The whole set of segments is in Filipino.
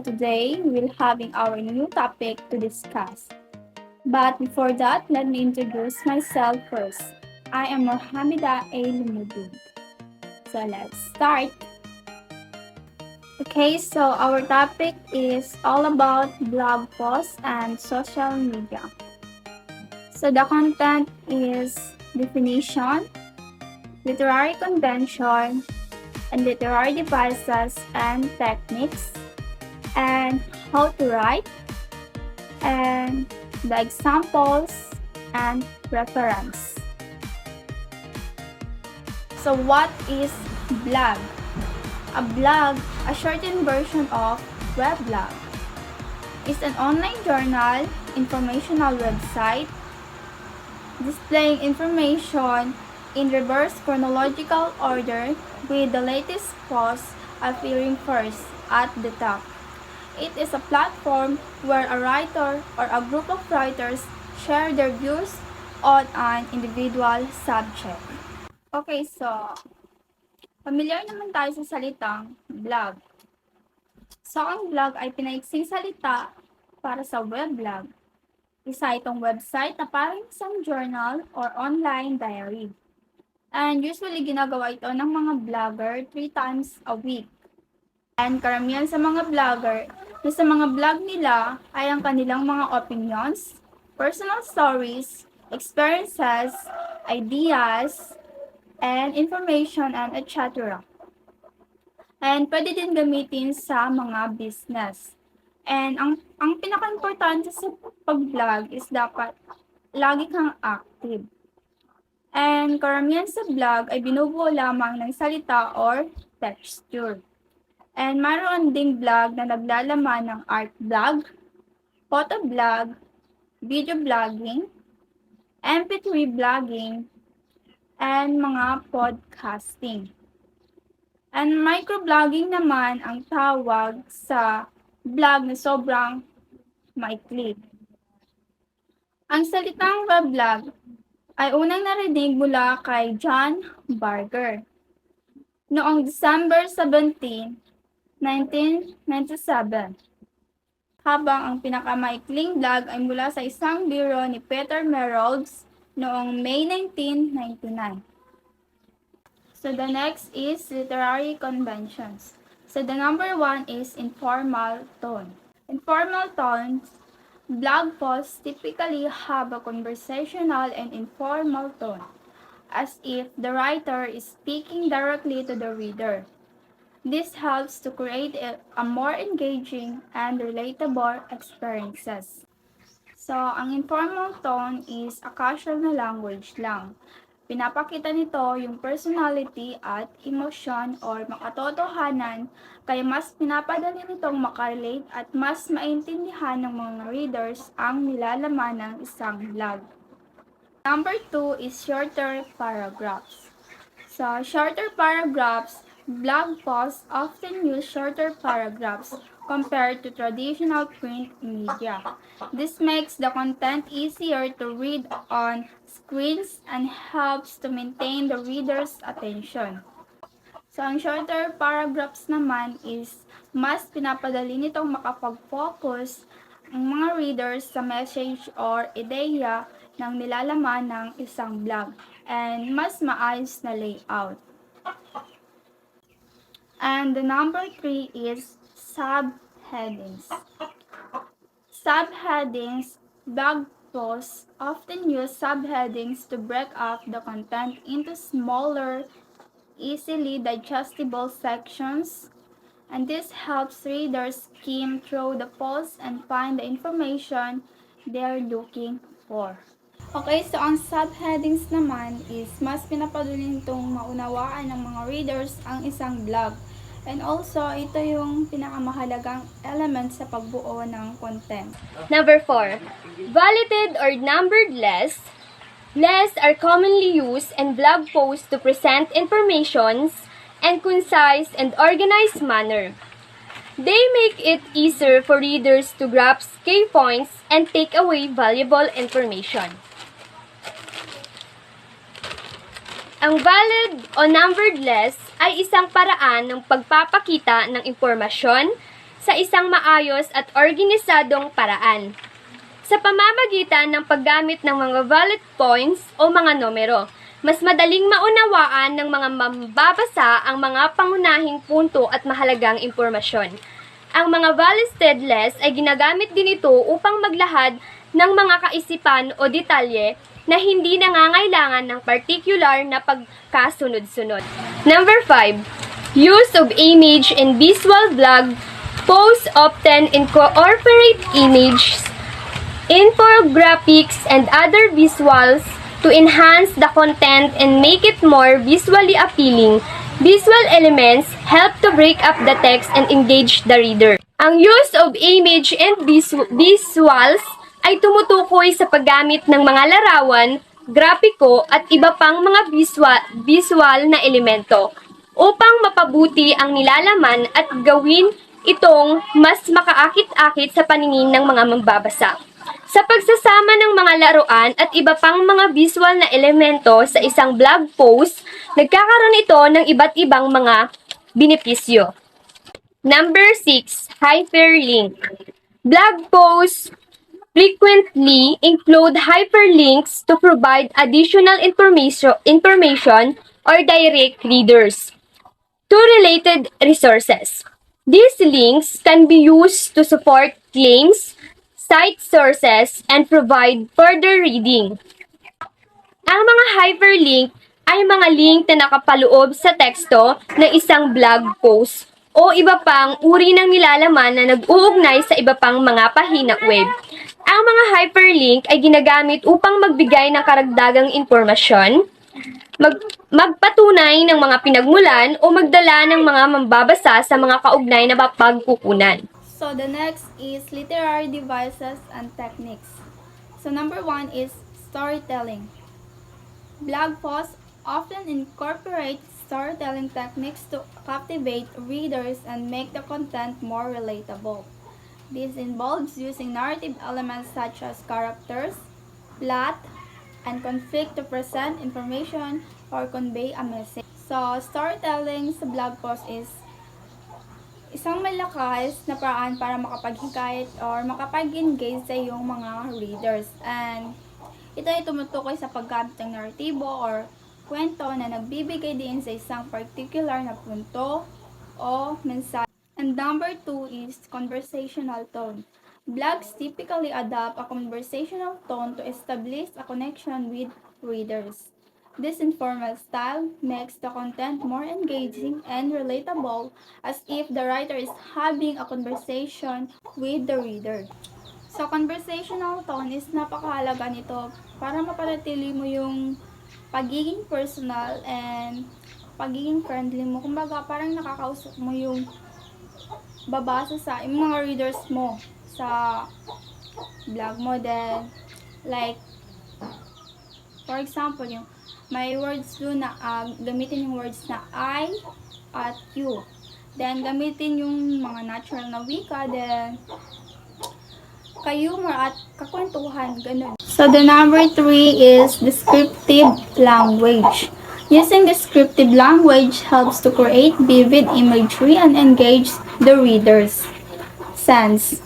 So today we'll having our new topic to discuss. But before that, let me introduce myself first. I am Mohamida A. Lumudin. So let's start. Okay, so our topic is all about blog posts and social media. So the content is definition, literary convention, and literary devices and techniques, and how to write, and the examples and reference. So what is blog? A blog, a shortened version of weblog, is an online journal, informational website, displaying information in reverse chronological order with the latest post appearing first at the top. It is a platform where a writer or a group of writers share their views on an individual subject. Okay, so familiar naman tayo sa salitang blog. So, ang blog ay pinaiksing salita para sa weblog. Isa itong website na parang isang journal or online diary. And usually ginagawa ito ng mga blogger 3 times a week. And karamihan sa mga vlogger na sa mga vlog nila ay ang kanilang mga opinions, personal stories, experiences, ideas, and information, and etc. And pwede din gamitin sa mga business. And ang pinaka-importante sa pag-vlog is dapat lagi kang active. And karamihan sa vlog ay binubuo lamang ng salita or texture. And mayroon ding vlog na naglalaman ng art vlog, photo vlog, video vlogging, MP3 vlogging, and mga podcasting. And microblogging naman ang tawag sa vlog na sobrang maikli. Ang salitang weblog ay unang narinig mula kay John Barger noong December 17, 1997. Habang ang pinakamaikling vlog ay mula sa isang biro ni Peter Merolds noong May 1999. So the next is literary conventions. So the number 1 is informal tone. Informal tones, blog posts typically have a conversational and informal tone, as if the writer is speaking directly to the reader. This helps to create a more engaging and relatable experiences. So, ang informal tone is a casual na language lang. Pinapakita nito yung personality at emosyon or makatotohanan, kaya mas pinapadali nitong makarelate at mas maintindihan ng mga readers ang nilalaman ng isang blog. Number 2 is shorter paragraphs. So, shorter paragraphs, blog posts often use shorter paragraphs compared to traditional print media. This makes the content easier to read on screens and helps to maintain the reader's attention. So, ang shorter paragraphs naman is mas pinapadali nitong makapag-focus ang mga readers sa message or ideya ng nilalaman ng isang blog and mas maayos na layout. And the number 3 is subheadings. Subheadings, blog posts often use subheadings to break up the content into smaller, easily digestible sections, and this helps readers skim through the post and find the information they're looking for. Okay, so ang subheadings naman is mas pinapadali nitong maunawaan ng mga readers ang isang blog. And also, ito yung pinakamahalagang element sa pagbuo ng content. Number 4. Validated or numbered lists. Lists are commonly used in blog posts to present information in concise and organized manner. They make it easier for readers to grasp key points and take away valuable information. Ang valid o numbered list ay isang paraan ng pagpapakita ng impormasyon, sa isang maayos at organisadong paraan sa pamamagitan ng paggamit ng mga bullet points o mga numero. Mas madaling maunawaan ng mga mambabasa ang mga pangunahing punto at mahalagang impormasyon. Ang mga value-listed lists ay ginagamit din ito upang maglahad ng mga kaisipan o detalye na hindi nangangailangan ng particular na pagkasunod-sunod. Number 5. Use of image in visual blog posts often incorporate images, infographics, and other visuals to enhance the content and make it more visually appealing. Visual elements help to break up the text and engage the reader. Ang use of image and visuals ay tumutukoy sa paggamit ng mga larawan, grapiko at iba pang mga visual na elemento upang mapabuti ang nilalaman at gawin itong mas makaakit-akit sa paningin ng mga mambabasa. Sa pagsasama ng mga laruan at iba pang mga visual na elemento sa isang blog post, nagkakaroon ito ng iba't ibang mga benepisyo. Number 6. Hyperlink. Blog posts frequently include hyperlinks to provide additional information or direct readers to related resources. These links can be used to support claims, cite sources, and provide further reading. Ang mga hyperlink ay mga link na nakapaloob sa teksto ng isang blog post o iba pang uri ng nilalaman na nag-uugnay sa iba pang mga pahinang web. Ang mga hyperlink ay ginagamit upang magbigay ng karagdagang impormasyon, magpatunay ng mga pinagmulan o magdala ng mga mambabasa sa mga kaugnay na pagkukunan. So the next is literary devices and techniques. So number 1 is storytelling. Blog posts often incorporate storytelling techniques to captivate readers and make the content more relatable. This involves using narrative elements such as characters, plot, and conflict to present information or convey a message. So storytelling sa blog post is isang malakas na paraan para makapaghikayat or makapag-engage sa iyong mga readers. And ito ay tumutukoy sa paggamit ng narratibo or kwento na nagbibigay din sa isang particular na punto o mensahe. And number 2 is conversational tone. Blogs typically adopt a conversational tone to establish a connection with readers. This informal style makes the content more engaging and relatable, as if the writer is having a conversation with the reader. So, conversational tone is napakahalaga nito para mapanatili mo yung pagiging personal and pagiging friendly mo. Kumbaga, parang nakakausap mo yung babasa sa yung mga readers mo sa blog mo. Then, like, for example, yung may words doon na gamitin yung words na I at you. Then, gamitin yung mga natural na wika. Then, ka-humor at kakwentuhan. Ganun. So, the number 3 is descriptive language. Using descriptive language helps to create vivid imagery and engage the reader's sense.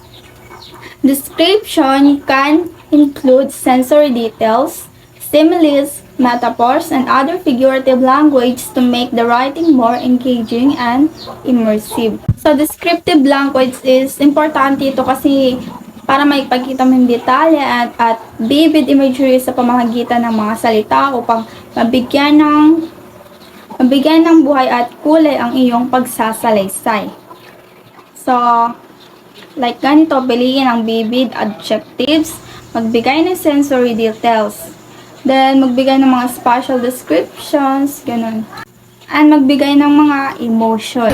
Description can include sensory details, similes, metaphors, and other figurative language to make the writing more engaging and immersive. So, descriptive language is importante ito kasi para maipagkita mo yung detalye at vivid imagery sa pamamagitan ng mga salita upang mabigyan ng buhay at kulay ang iyong pagsasalaysay. So, like ganito, piliin ang vivid adjectives, magbigay ng sensory details, then magbigay ng mga spatial descriptions, ganun. And magbigay ng mga emotion.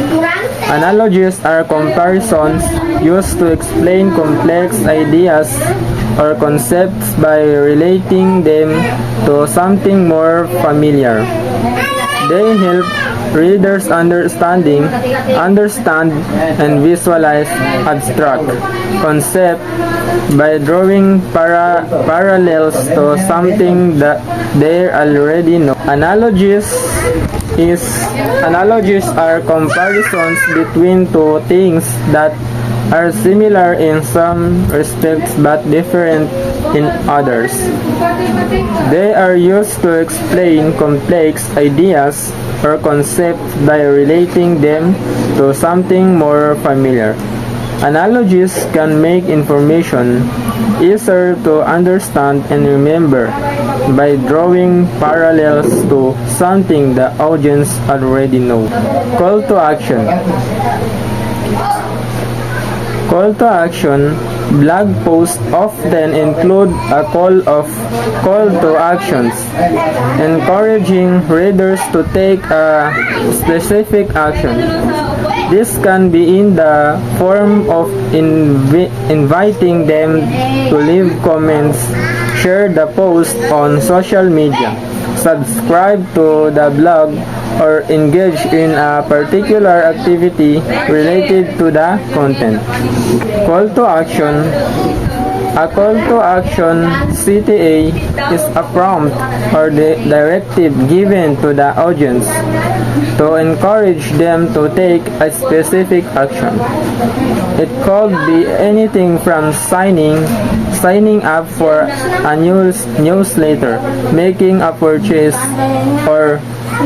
Analogies are comparisons used to explain complex ideas or concepts by relating them to something more familiar. They help readers understand and visualize abstract concept by drawing parallels to something that they already know. Analogies are comparisons between two things that are similar in some respects but different in others. They are used to explain complex ideas or concepts by relating them to something more familiar. Analogies can make information easier to understand and remember by drawing parallels to something the audience already know. Call to action. Call to action. Blog posts often include a call to actions, encouraging readers to take a specific action. This can be in the form of inviting them to leave comments, share the post on social media, subscribe to the blog, or engage in a particular activity related to the content. Call to action. A call to action (CTA) is a prompt or directive given to the audience to encourage them to take a specific action. It could be anything from signing up for a newsletter, making a purchase, or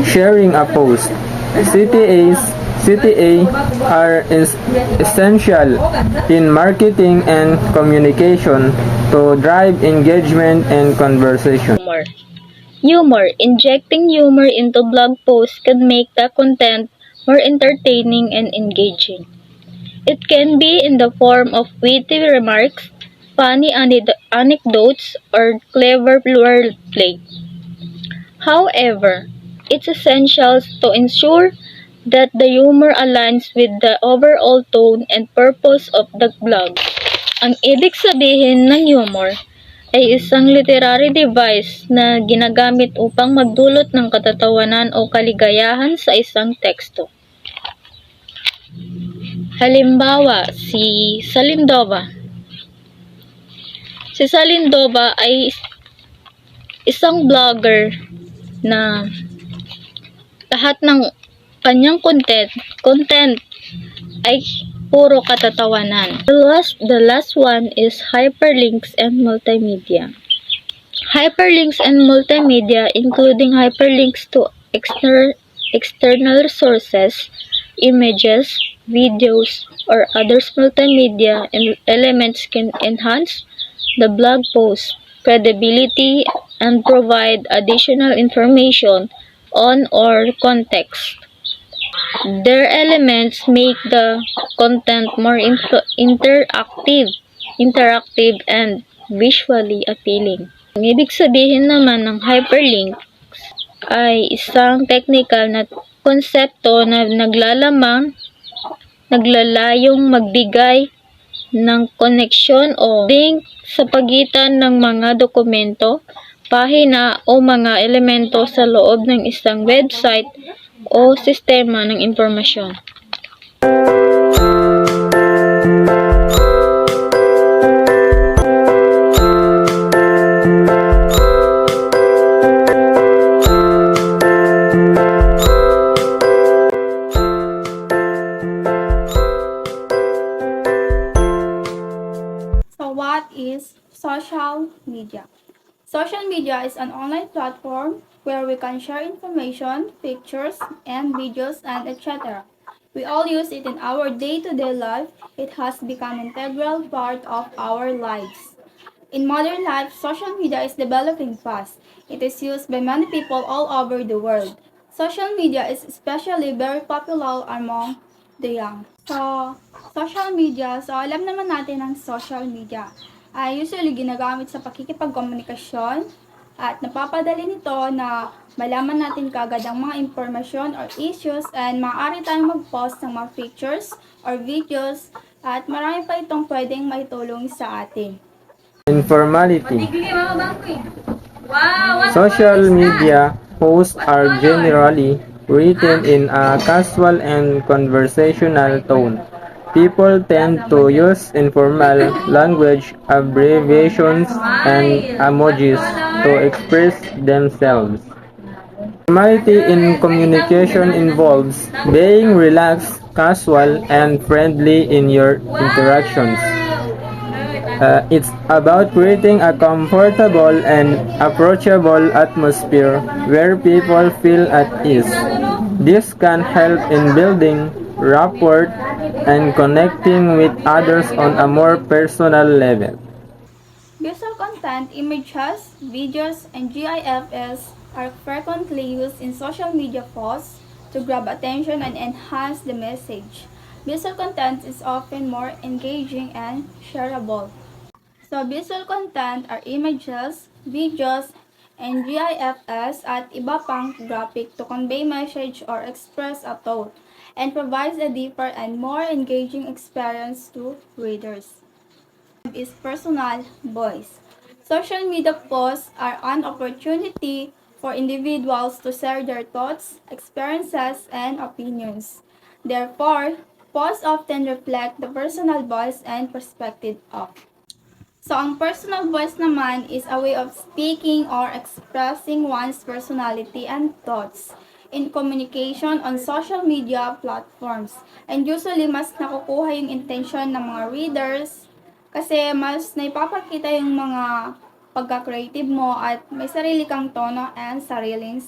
sharing a post. CTA are essential in marketing and communication to drive engagement and conversation. Humor. Injecting humor into blog posts can make the content more entertaining and engaging. It can be in the form of witty remarks, funny anecdotes, or clever wordplay. However, it's essential to ensure that the humor aligns with the overall tone and purpose of the blog. Ang ibig sabihin ng humor ay isang literary device na ginagamit upang magdulot ng katatawanan o kaligayahan sa isang teksto. Halimbawa, si Salindova. Si Salindova ay isang blogger na lahat ng kanyang content ay puro katatawanan. The last one is hyperlinks and multimedia. Hyperlinks and multimedia, including hyperlinks to external sources, images, videos, or other multimedia elements can enhance the blog post credibility and provide additional information on or context. Their elements make the content more interactive and visually appealing. Ang ibig sabihin naman ng hyperlinks ay isang technical na konsepto na naglalayong magbigay ng koneksyon o link sa pagitan ng mga dokumento, pahina o mga elemento sa loob ng isang website o sistema ng impormasyon. So what is social media? Social media is an online platform where we can share information, pictures, and videos, and etc. We all use it in our day-to-day life. It has become an integral part of our lives. In modern life, social media is developing fast. It is used by many people all over the world. Social media is especially very popular among the young. So, social media, alam naman natin ang social media ay usually ginagamit sa pakikipagkomunikasyon at napapadali nito na malaman natin kaagad ang mga impormasyon or issues and maaari tayong mag-post ng mga pictures or videos at marami pa itong pwedeng maitulong sa atin. Informality. Social media posts are generally written in a casual and conversational tone. People tend to use informal language, abbreviations, and emojis to express themselves. Formality in communication involves being relaxed, casual, and friendly in your interactions. It's about creating a comfortable and approachable atmosphere where people feel at ease. This can help in building rapport and connecting with others on a more personal level. Visual content, images, videos, and GIFs are frequently used in social media posts to grab attention and enhance the message. Visual content is often more engaging and shareable. So visual content are images, videos, and GIFs at iba pang graphic to convey message or express a thought and provides a deeper and more engaging experience to readers. Is personal voice. Social media posts are an opportunity for individuals to share their thoughts, experiences, and opinions. Therefore, posts often reflect the personal voice and perspective of. So, ang personal voice naman is a way of speaking or expressing one's personality and thoughts in communication on social media platforms. And usually, mas nakukuha yung intention ng mga readers kasi mas naipapakita yung mga pagka-creative mo at may sarili kang tono and sariling